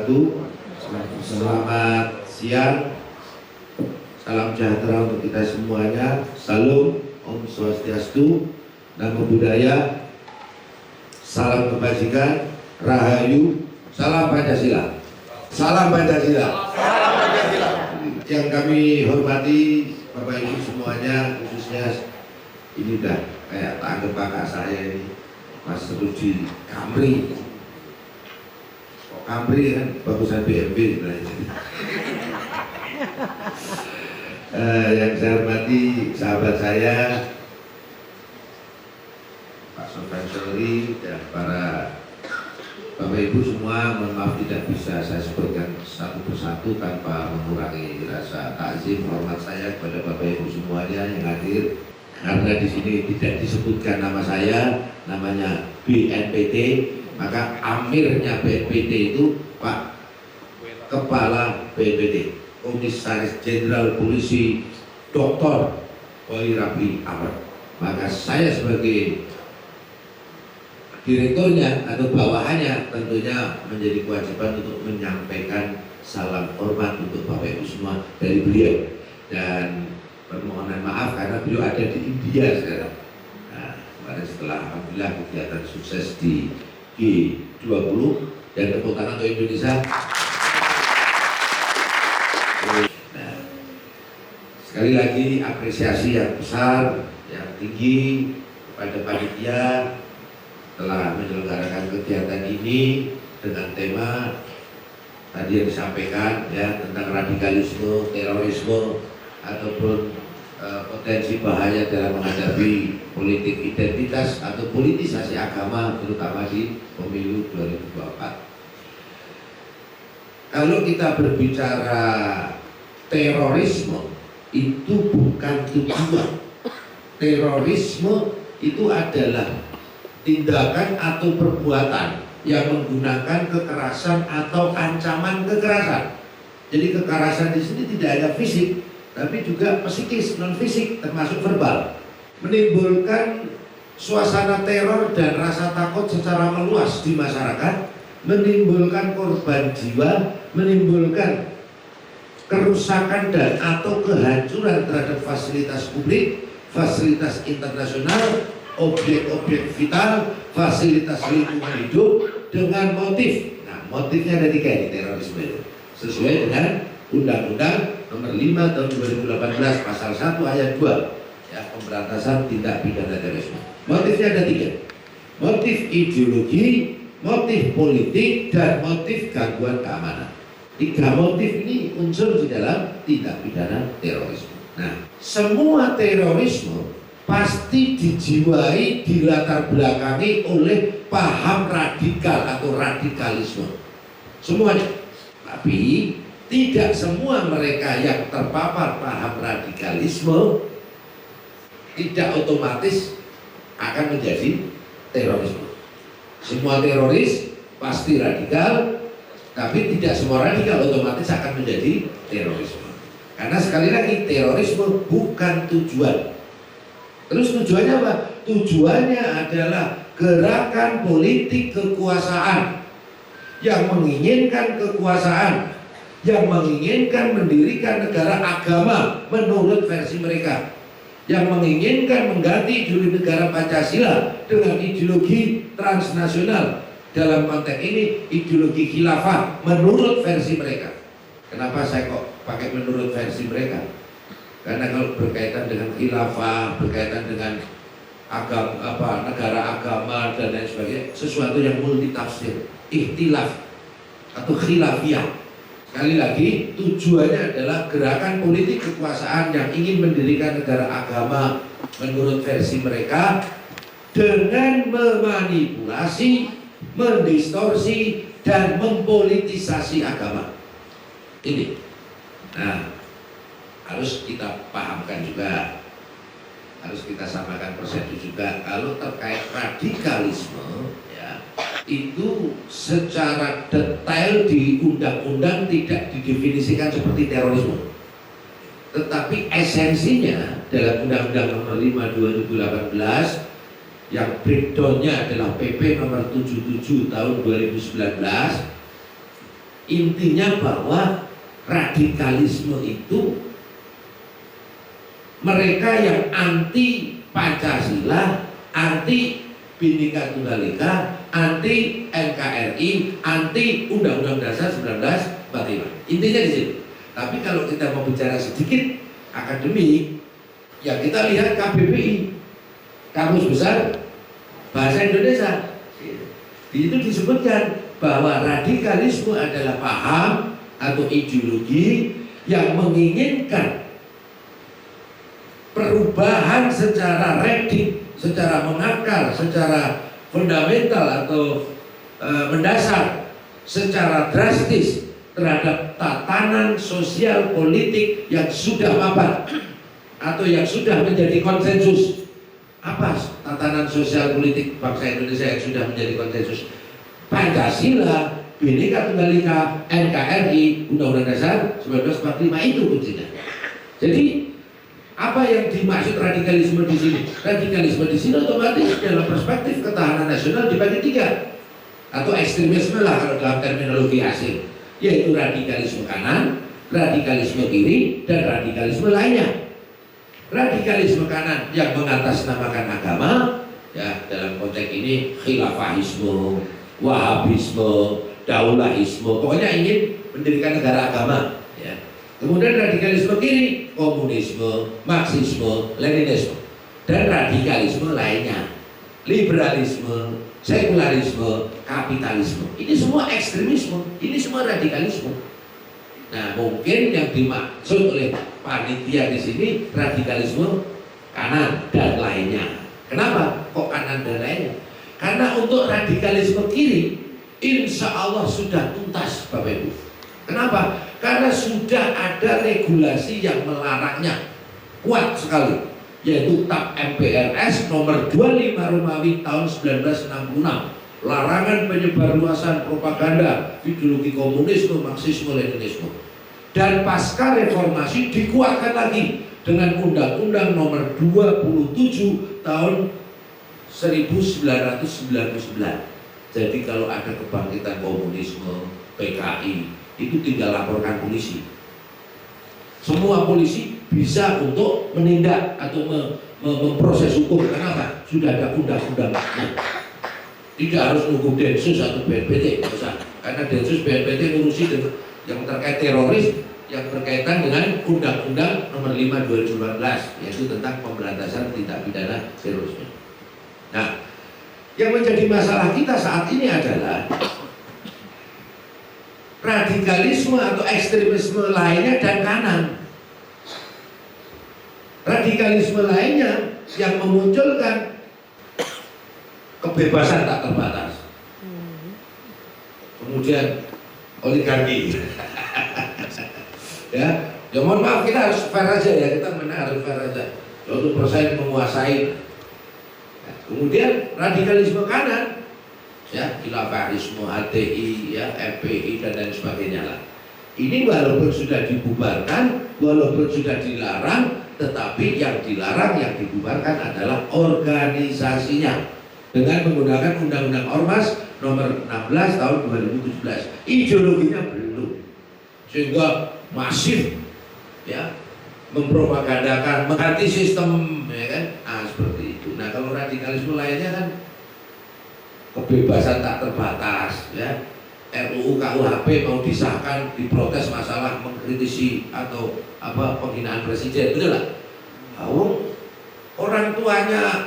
wabarakatuh. Selamat siang. Salam sejahtera untuk kita semuanya. Salam, Om Swastiastu, Namo Buddhaya, salam kebajikan, Rahayu, salam Pancasila. Salam Pancasila. Salam Pancasila. Yang kami hormati Bapak Ibu semuanya, khususnya ini udah kayak tangga kakak saya ini, Mas Rudi Kamri. Kok Kamri kan bagusan BMW sebenarnya. Yang saya hormati sahabat saya Pak Sofyan Sori dan para Bapak Ibu semua, mohon maaf tidak bisa saya sebutkan satu persatu tanpa mengurangi rasa takzim hormat saya kepada Bapak Ibu semuanya yang hadir. Karena di sini tidak disebutkan nama saya, namanya BNPT, maka amirnya BNPT itu Pak Kepala BNPT, Komisaris Jenderal Polisi Dr. Boy Rabi Amr. Maka saya sebagai direkturnya atau bawahannya tentunya menjadi kewajiban untuk menyampaikan salam hormat untuk Bapak Ibu semua dari beliau, dan permohonan maaf karena beliau ada di India sekarang. Nah, kemarin setelah alhamdulillah kegiatan sukses di G20 dan tepuk tangan untuk Indonesia. Nah, sekali lagi apresiasi yang besar, yang tinggi kepada panitia telah menyelenggarakan kegiatan ini dengan tema tadi yang disampaikan ya, tentang radikalisme, terorisme ataupun potensi bahaya dalam menghadapi politik identitas atau politisasi agama, terutama di pemilu 2024. Kalau kita berbicara terorisme, itu bukan tujuan. Terorisme itu adalah tindakan atau perbuatan yang menggunakan kekerasan atau ancaman kekerasan. Jadi kekerasan di sini tidak hanya fisik, tapi juga psikis, non fisik, termasuk verbal. Menimbulkan suasana teror dan rasa takut secara meluas di masyarakat, menimbulkan korban jiwa, menimbulkan kerusakan dan atau kehancuran terhadap fasilitas publik, fasilitas internasional, objek-objek vital, fasilitas lingkungan hidup dengan motif. Nah, motifnya ada 3 ini terorisme itu. Sesuai dengan Undang-Undang Nomor 5 Tahun 2018 Pasal 1 Ayat 2 ya, pemberantasan tindak pidana terorisme. Motifnya ada 3. Motif ideologi, motif politik, dan motif gangguan keamanan. 3 motif ini unsur di dalam tindak pidana terorisme. Nah, semua terorisme pasti dijiwai, dilatar belakangi oleh paham radikal atau radikalisme. Semuanya. Tapi tidak semua mereka yang terpapar paham radikalisme tidak otomatis akan menjadi terorisme. Semua teroris pasti radikal, tapi tidak semua radikal otomatis akan menjadi terorisme. Karena sekali lagi terorisme bukan tujuan. Terus tujuannya apa? Tujuannya adalah gerakan politik kekuasaan yang menginginkan kekuasaan, yang menginginkan mendirikan negara agama menurut versi mereka, yang menginginkan mengganti ideologi negara Pancasila dengan ideologi transnasional, dalam konteks ini ideologi khilafah menurut versi mereka. Kenapa saya kok pakai menurut versi mereka? Karena kalau berkaitan dengan khilafah, berkaitan dengan negara agama dan lain sebagainya, sesuatu yang multitafsir, ikhtilaf atau khilafiyah. Sekali lagi, tujuannya adalah gerakan politik kekuasaan yang ingin mendirikan negara agama menurut versi mereka dengan memanipulasi, mendistorsi, dan mempolitisasi agama. Ini. Nah, harus kita pahamkan juga, harus kita samakan persepsi juga. Kalau terkait radikalisme ya, itu secara detail di undang-undang tidak didefinisikan seperti terorisme, tetapi esensinya dalam Undang-Undang Nomor 5 2018 yang breakdownnya adalah PP Nomor 77 Tahun 2019 Intinya bahwa radikalisme itu mereka yang anti Pancasila, anti Bhinneka Tunggal Ika, anti NKRI, anti Undang-Undang Dasar 1945. Intinya di sini. Tapi kalau kita mau bicara sedikit akademik, ya kita lihat KBBI, Kamus Besar Bahasa Indonesia. Di itu disebutkan bahwa radikalisme adalah paham atau ideologi yang menginginkan perubahan secara radikal, secara mengakar, secara fundamental atau mendasar, secara drastis terhadap tatanan sosial politik yang sudah mapan atau yang sudah menjadi konsensus. Apa tatanan sosial politik bangsa Indonesia yang sudah menjadi konsensus? Pancasila, Bhinneka Tunggal Ika, NKRI, Undang-Undang Dasar 1945 itu kuncinya. Jadi apa yang dimaksud radikalisme di sini? Radikalisme di sini otomatis dalam perspektif ketahanan nasional dibagi tiga, atau ekstremisme lah kalau dalam terminologi asing, yaitu radikalisme kanan, radikalisme kiri, dan radikalisme lainnya. Radikalisme kanan yang mengatasnamakan agama, ya dalam konteks ini khilafahisme, wahabisme, daulahisme, pokoknya ingin mendirikan negara agama. Ya. Kemudian radikalisme kiri, komunisme, marxisme, leninisme, dan radikalisme lainnya, liberalisme, sekularisme, kapitalisme. Ini semua ekstremisme, ini semua radikalisme. Nah, mungkin yang dimaksud oleh panitia di sini radikalisme kanan dan lainnya. Kenapa kok kanan dan lainnya? Karena untuk radikalisme kiri, insya Allah sudah tuntas, Bapak Ibu. Kenapa? Karena sudah ada regulasi yang melarangnya kuat sekali, yaitu TAP MPRS nomor 25 Romawi tahun 1966, larangan penyebarluasan propaganda ideologi komunisme, marxisme, leninisme. Dan pasca reformasi dikuatkan lagi dengan Undang-Undang nomor 27 tahun 1999. Jadi kalau ada kebangkitan komunisme, PKI, itu tinggal laporkan polisi. Semua polisi bisa untuk menindak atau memproses hukum. Kenapa? Sudah ada undang-undangnya. Tidak harus nunggu Densus atau BNPT, karena Densus BNPT ngurusi yang terkait teroris yang berkaitan dengan Undang-Undang Nomor 5 2014, yaitu tentang pemberantasan tindak pidana terorisme. Nah, yang menjadi masalah kita saat ini adalah radikalisme atau ekstremisme lainnya dan kanan. Radikalisme lainnya yang memunculkan kebebasan tak terbatas, kemudian oligarki. ya mohon maaf, kita harus fair aja ya, kita harus fair aja. 1% menguasai. Nah, kemudian radikalisme kanan, ya khilafahisme, HTI, ya FPI dan lain sebagainya lah. Ini walaupun sudah dibubarkan, walaupun sudah dilarang, tetapi yang dilarang, yang dibubarkan adalah organisasinya dengan menggunakan Undang-Undang Ormas nomor 16 tahun 2017. Ideologinya belum, sehingga masif ya mempropagandakan, mengganti sistem, ya kan? Nah, seperti itu. Nah, kalau radikalisme lainnya kan kebebasan tak terbatas, ya. RUU KUHP mau disahkan, diprotes masalah mengkritisi atau apa penghinaan presiden, betul lah. Orang tuanya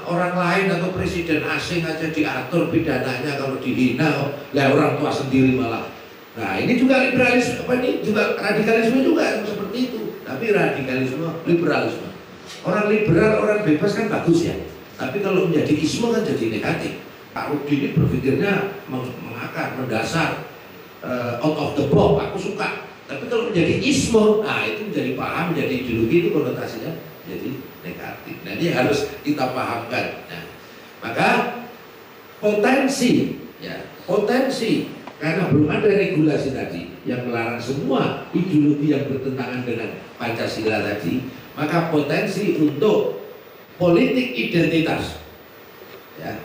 orang lain atau presiden asing aja diatur pidananya kalau dihina, lah orang tua sendiri malah. Nah, ini juga liberalisme, apa ini juga radikalisme juga seperti itu. Tapi radikalisme, liberalisme. Orang liberal, orang bebas kan bagus ya. Tapi kalau menjadi isme kan jadi negatif. Pak Rudi ini berpikirnya mengakar, mendasar, out of the box. Aku suka. Tapi kalau menjadi isme, nah itu menjadi paham, menjadi ideologi, itu konotasinya jadi negatif. Nah, ini harus kita pahamkan. Nah, maka potensi karena belum ada regulasi tadi yang melarang semua ideologi yang bertentangan dengan Pancasila tadi, maka potensi untuk politik identitas, ya,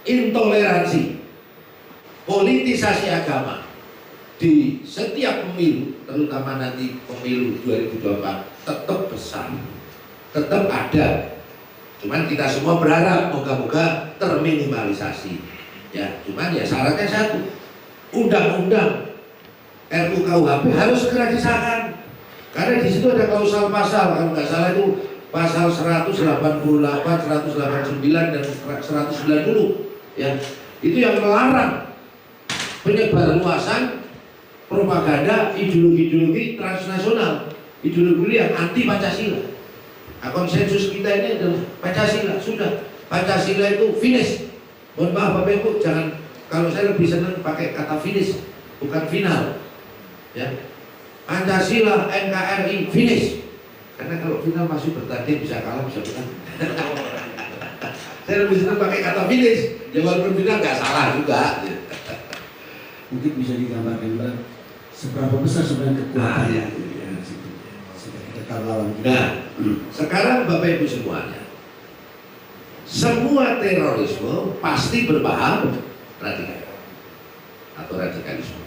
intoleransi, politisasi agama, di setiap pemilu, terutama nanti pemilu 2024 tetap besar, tetap ada. Cuman kita semua berharap moga-moga terminimalisasi. Ya, cuman ya syaratnya satu, undang-undang RUKUHP harus segera disahkan. Karena di situ ada klausal pasal, kalau nggak salah itu pasal 188, 189 dan 190, ya. Itu yang melarang penyebarluasan propaganda ideologi-ideologi transnasional, ideologi yang anti Pancasila. Nah, konsensus kita ini adalah Pancasila, sudah. Pancasila itu finish. Mohon maaf Bapak Ibu, jangan, kalau saya lebih senang pakai kata finish, bukan final. Ya. Pancasila, NKRI, finish. Karena kalau final masih bertanding, bisa kalah, bisa menang. Saya lebih senang pakai kata finish. Ya walaupun final nggak salah juga. Mungkin bisa digambarkan Bang, seberapa besar sebenarnya kekuatan ya. kita lawan kita. Nah, sekarang Bapak Ibu semuanya, semua terorisme pasti berbahaya radikal atau radikalisme,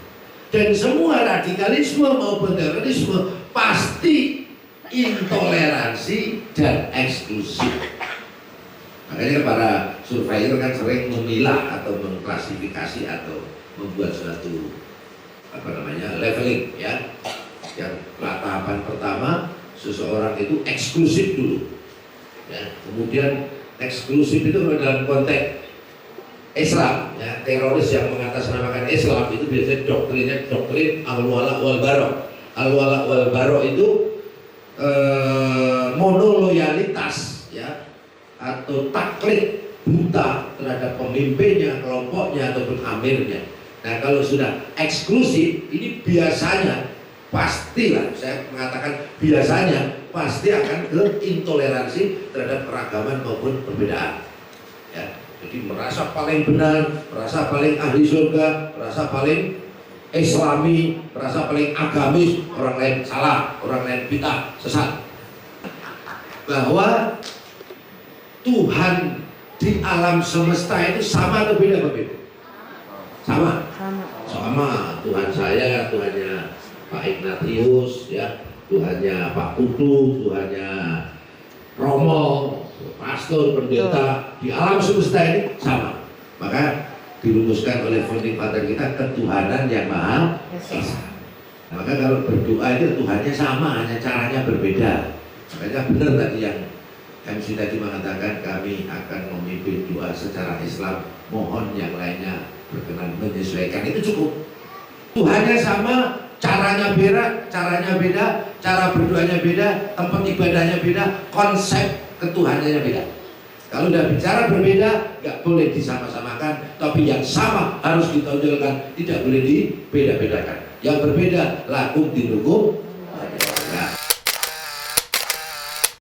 dan semua radikalisme maupun terorisme pasti intoleransi dan eksklusif. Makanya para surveyor kan sering memilah atau mengklasifikasi atau membuat suatu leveling, ya. Yang tahapan pertama, seseorang itu eksklusif dulu, ya. Kemudian eksklusif itu dalam konteks Islam, ya. Teroris yang mengatasnamakan Islam itu biasanya doktrin al-wala wal bara. Al-wala wal bara itu monoloyalitas, ya, atau taklid buta terhadap pemimpinnya, kelompoknya ataupun amirnya. Nah, kalau sudah eksklusif, ini biasanya pastilah, saya mengatakan biasanya pasti akan ke intoleransi terhadap keragaman maupun perbedaan. Ya, jadi merasa paling benar, merasa paling ahli surga, merasa paling Islami, merasa paling agamis, orang lain salah, orang lain bid'ah, sesat. Bahwa Tuhan di alam semesta itu sama atau beda Bapak Ibu? Sama. Tuhan saya, Tuhannya Pak Ignatius, ya, Tuhannya Pak Putu, Tuhannya Romo, pastor, pendeta, di alam semesta ini sama. Maka dirumuskan oleh founding father kita ketuhanan yang Maha Esa. Maka kalau berdoa itu Tuhannya sama, hanya caranya berbeda. Makanya benar tadi yang MC tadi mengatakan kami akan memimpin doa secara Islam, mohon yang lainnya berkenan menyesuaikan, itu cukup. Tuhannya sama, caranya beda, cara berdoanya beda, tempat ibadahnya beda, konsep ketuhanannya beda. Kalau udah bicara berbeda, nggak boleh disama-samakan, tapi yang sama harus ditonjolkan, tidak boleh dibeda-bedakan. Yang berbeda lakum dinukum